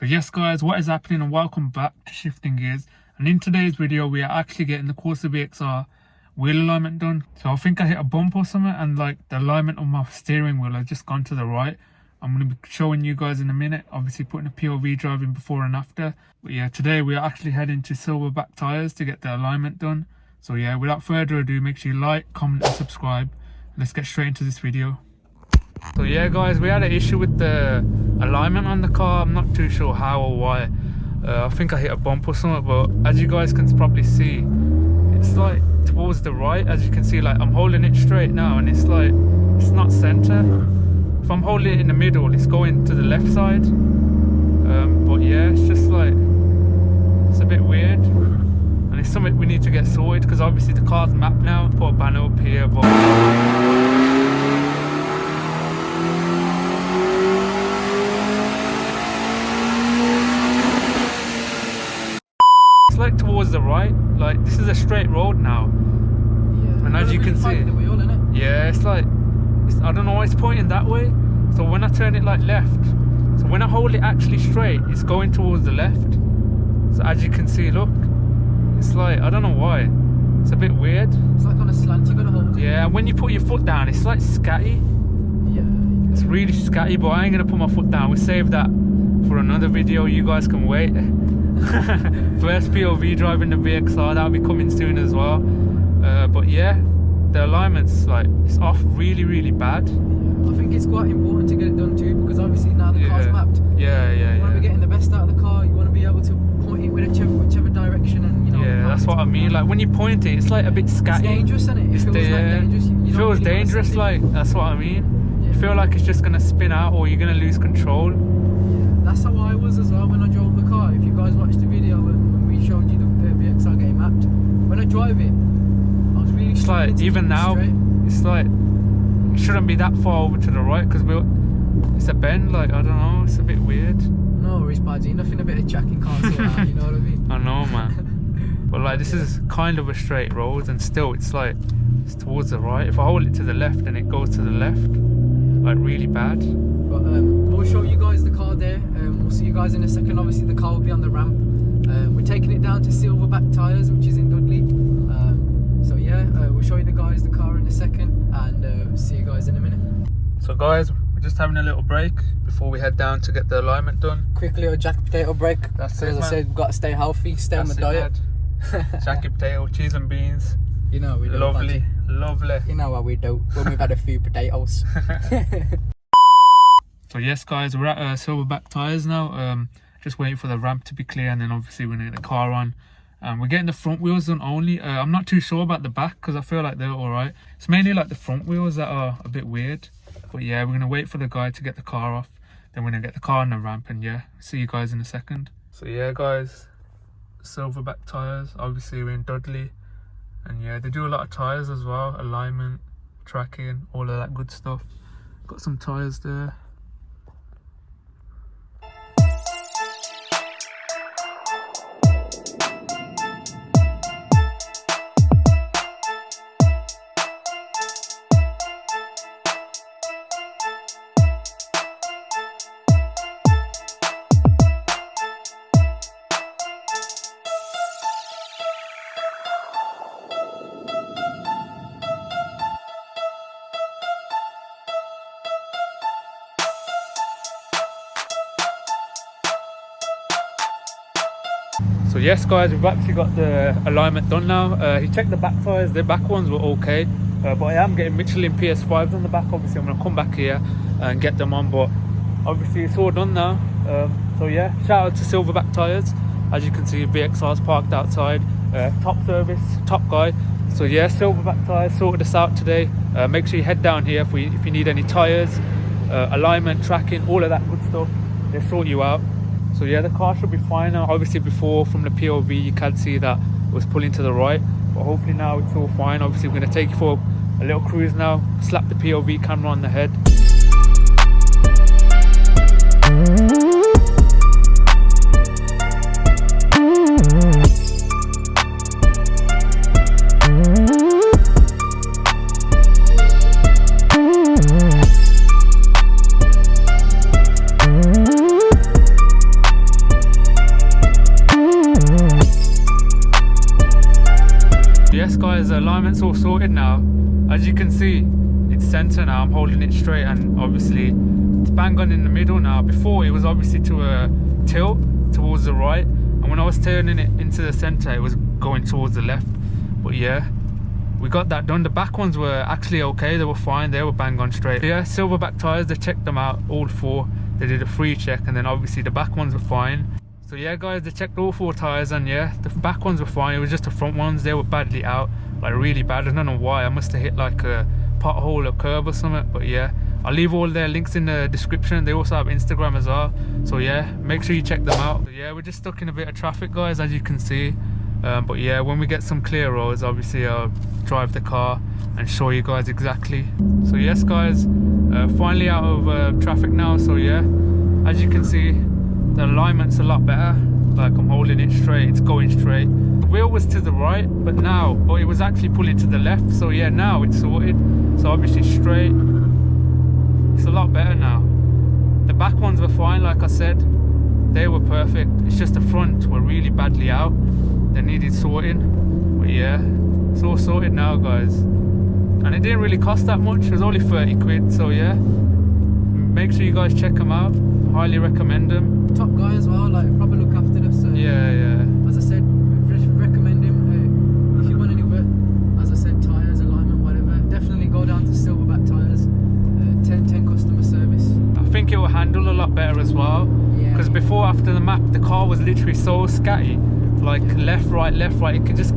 So yes guys, what is happening and welcome back to Shifting Gears. And in today's video we are actually getting the Corsa VXR wheel alignment done. So I think I hit a bump or something and like the alignment of my steering wheel has just gone to the right. I'm going to be showing you guys in a minute, obviously putting a POV drive in before and after. But yeah, today we are actually heading to Silberback Tyres to get the alignment done. So yeah, without further ado, make sure you like, comment and subscribe. Let's get straight into this video. So yeah guys, we had an issue with the alignment on the car. I'm not too sure how or why. I think I hit a bump or something, but as you guys can probably see, it's like towards the right. As you can see, like I'm holding it straight now and it's like, it's not center. If I'm holding it in the middle, it's going to the left side. But yeah, it's just like, it's a bit weird. And it's something we need to get sorted because obviously the car's mapped now. Put a banner up here, but like towards the right, like this is a straight road now. Yeah, and as you can see, the wheel, innit? Yeah, it's like, I don't know why it's pointing that way. So when I turn it like left, so when I hold it actually straight, it's going towards the left. So as you can see, look, it's like, I don't know why, it's a bit weird. It's like on a slant you're gonna hold it. Yeah, and when you put your foot down, it's like scatty. Yeah, it's really scatty, but I ain't gonna put my foot down. We'll save that for another video, you guys can wait. First POV driving the VXR, that'll be coming soon as well. But yeah, the alignment's like, it's off really bad. I think it's quite important to get it done too, because obviously now the car's mapped. You want to be getting the best out of the car. You want to be able to point it with whichever direction, and you know. Yeah, that's what I mean. Like when you point it, it's like a bit scatty. It's dangerous, isn't it? It feels like dangerous. It feels really dangerous. Like that's what I mean. You feel like it's just gonna spin out, or you're gonna lose control. That's how I was as well when I drove the car. If you guys watched the video when we showed you the VXR getting mapped, when I drive it, I was really. It's like even now, it's like it shouldn't be that far over to the right because it's a bend. Like I don't know, it's a bit weird. No worries, Paddy. Nothing a bit of jacking can't sort out. You know what I mean? I know, man. But like this is kind of a straight road, and still it's like it's towards the right. If I hold it to the left, then it goes to the left, like really bad. But we'll show you guys the car there. We'll see you guys in a second. Obviously the car will be on the ramp. We're taking it down to Silberback Tyres, which is in Dudley. So yeah, we'll show you the guys the car in a second, and see you guys in a minute. So guys, we're just having a little break before we head down to get the alignment done. Quick little jacket potato break. That's it, as I said, we've got to stay healthy, stay on the diet. Jacket potato, cheese and beans. You know we do. Lovely. You know what we do when we've had a few potatoes. So yes guys, we're at Silberback Tyres now, just waiting for the ramp to be clear, and then obviously we're going to get the car on. We're getting the front wheels done only. I'm not too sure about the back because I feel like they're alright. It's mainly like the front wheels that are a bit weird. But yeah, we're going to wait for the guy to get the car off, then we're going to get the car on the ramp, and yeah, see you guys in a second. So yeah guys, Silberback Tyres, obviously we're in Dudley, and yeah, they do a lot of tyres as well, alignment, tracking, all of that good stuff. Got some tyres there. So yes guys, we've actually got the alignment done now. He checked the back tyres, the back ones were okay, but I am getting Michelin PS5s on the back. Obviously I'm going to come back here and get them on, but obviously it's all done now. So yeah, shout out to Silberback Tyres. As you can see, VXR's parked outside, top service, top guy. So yeah, Silberback Tyres sorted us out today. Make sure you head down here if you need any tyres, alignment, tracking, all of that good stuff. They sort you out. So yeah, the car should be fine now. Obviously before from the POV you can see that it was pulling to the right, but hopefully now it's all fine. Obviously we're going to take you for a little cruise now, slap the POV camera on the head. alignment's all sorted now. As you can see, it's center now. I'm holding it straight, and obviously it's bang on in the middle now. Before it was obviously to a tilt towards the right, and when I was turning it into the center, it was going towards the left. But yeah, we got that done. The back ones were actually okay, they were fine, they were bang on straight. But yeah, Silberback Tyres, they checked them out, all 4. They did a free check, and then obviously the back ones were fine. So yeah guys, they checked all 4 tyres, and yeah, the back ones were fine. It was just the front ones, they were badly out, like really bad. I don't know why, I must have hit like a pothole or curb or something. But yeah, I'll leave all their links in the description. They also have Instagram as well, so yeah, make sure you check them out. So yeah, we're just stuck in a bit of traffic guys, as you can see. But yeah, when we get some clear roads, obviously I'll drive the car and show you guys exactly. So yes guys, finally out of traffic now. So yeah, as you can see, the alignment's a lot better. Like, I'm holding it straight, it's going straight. The wheel was to the right, but it was actually pulling to the left. So yeah, now it's sorted. So obviously straight, it's a lot better now. The back ones were fine, like I said, they were perfect. It's just the front were really badly out, they needed sorting. But yeah, it's all sorted now guys, and it didn't really cost that much. It was only 30 quid. So yeah, make sure you guys check them out, highly recommend them. Top guy as well, like proper look after us. So yeah, as I said, recommend him. If you want any work, as I said, tyres, alignment, whatever, definitely go down to Silberback Tyres. 10 customer service. I think it will handle a lot better as well, because before, after the map, the car was literally so scatty, like left right, it could just,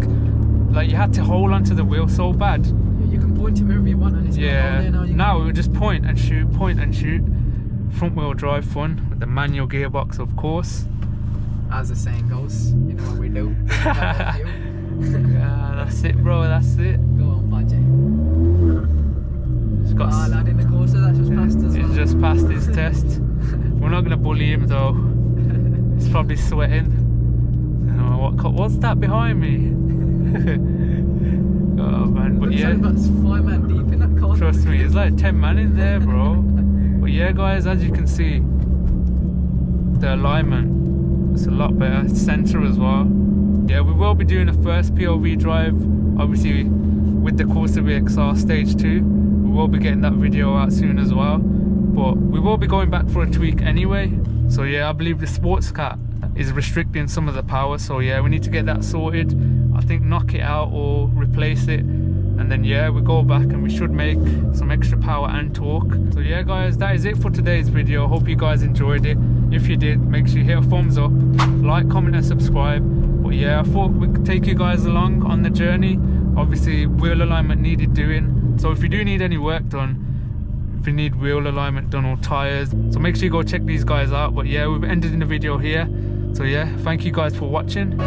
like, you had to hold onto the wheel so bad. Yeah, you can point it wherever you want, and it's now it would just point and shoot. Front wheel drive fun with the manual gearbox, of course, as the saying goes. You know what we do. Yeah, that's it bro, that's it. Go on budgie. Lad in the Corsa that's just passed as well. He's just passed his test. We're not going to bully him though. He's probably sweating. What's that behind me? Oh man, but yeah, that's 5 man deep in that car. Trust me, there's like 10 man in there bro. But yeah guys, as you can see, the alignment, it's a lot better. It's center as well. Yeah, we will be doing a first POV drive, obviously with the Corsa VXR stage 2. We will be getting that video out soon as well, but we will be going back for a tweak anyway. So yeah, I believe the sports cat is restricting some of the power, so yeah, we need to get that sorted. I think knock it out or replace it, and then yeah, we go back and we should make some extra power and torque. So yeah guys, that is it for today's video. Hope you guys enjoyed it. If you did, make sure you hit a thumbs up, like, comment and subscribe. But yeah, I thought we could take you guys along on the journey. Obviously wheel alignment needed doing, so if you do need any work done, if you need wheel alignment done or tyres, so make sure you go check these guys out. But yeah, we've ended in the video here. So yeah, thank you guys for watching.